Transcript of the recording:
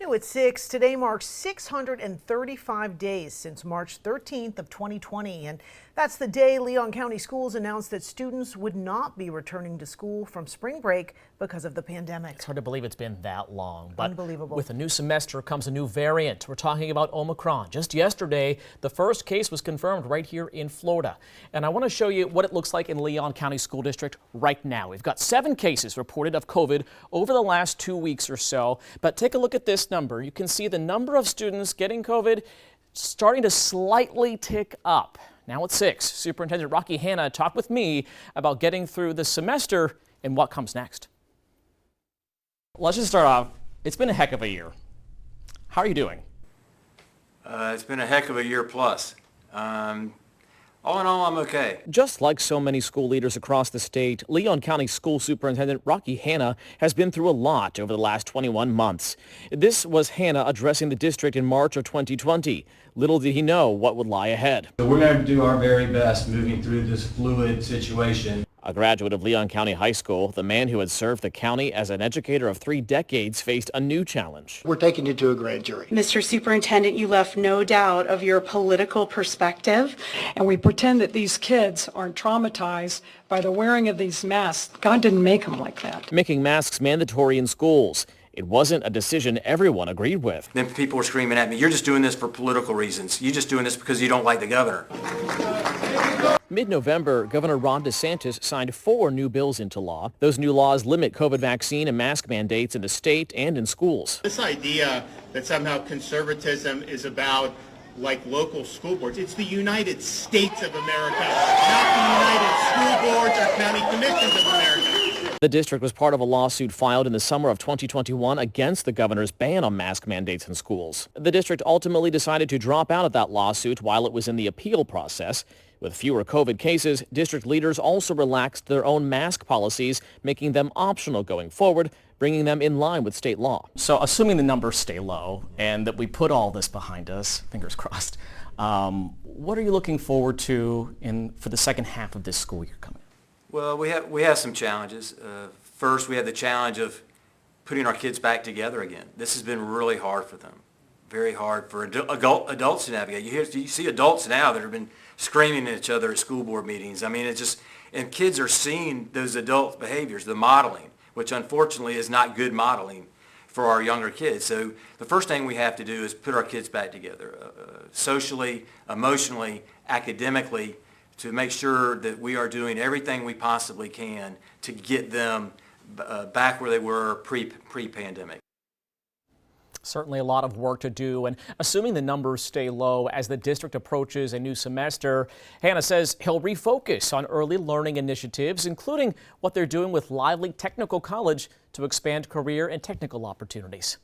New at 6, today marks 635 days since March 13th of 2020, and that's the day Leon County Schools announced that students would not be returning to school from spring break because of the pandemic. It's hard to believe it's been that long, but unbelievable. With a new semester comes a new variant. We're talking about Omicron. Just yesterday, the first case was confirmed right here in Florida, and I want to show you what it looks like in Leon County School District right now. We've got 7 cases reported of COVID over the last 2 weeks or so, but take a look at this number. You can see the number of students getting COVID starting to slightly tick up. Now at 6, Superintendent Rocky Hanna talked with me about getting through the semester and what comes next. Let's just start off. It's been a heck of a year. How are you doing? It's been a heck of a year plus. All in all, I'm okay. Just like so many school leaders across the state, Leon County School Superintendent Rocky Hanna has been through a lot over the last 21 months. This was Hanna addressing the district in March of 2020. Little did he know what would lie ahead. So we're going to do our very best moving through this fluid situation. A graduate of Leon County High School, the man who had served the county as an educator of 3 decades faced a new challenge. We're taking it to a grand jury. Mr. Superintendent, you left no doubt of your political perspective. And we pretend that these kids aren't traumatized by the wearing of these masks. God didn't make them like that. Making masks mandatory in schools. It wasn't a decision everyone agreed with. Then people were screaming at me, "You're just doing this for political reasons. You're just doing this because you don't like the governor." Mid-November, Governor Ron DeSantis signed 4 new bills into law. Those new laws limit COVID vaccine and mask mandates in the state and in schools. This idea that somehow conservatism is about like local school boards, it's the United States of America, not the United School Boards or County Commissions of America. The district was part of a lawsuit filed in the summer of 2021 against the governor's ban on mask mandates in schools. The district ultimately decided to drop out of that lawsuit while it was in the appeal process. With fewer COVID cases, district leaders also relaxed their own mask policies, making them optional going forward, bringing them in line with state law. So assuming the numbers stay low and that we put all this behind us, fingers crossed, what are you looking forward to for the second half of this school year coming? Well, we have some challenges. First, we have the challenge of putting our kids back together again. This has been really hard for them, very hard for adults to navigate. You see adults now that have been screaming at each other at school board meetings. I mean, and kids are seeing those adult behaviors, the modeling, which unfortunately is not good modeling for our younger kids. So the first thing we have to do is put our kids back together, socially, emotionally, academically, to make sure that we are doing everything we possibly can to get them back where they were pre-pandemic. Certainly a lot of work to do, and assuming the numbers stay low as the district approaches a new semester, Hanna says he'll refocus on early learning initiatives, including what they're doing with Lively Technical College to expand career and technical opportunities.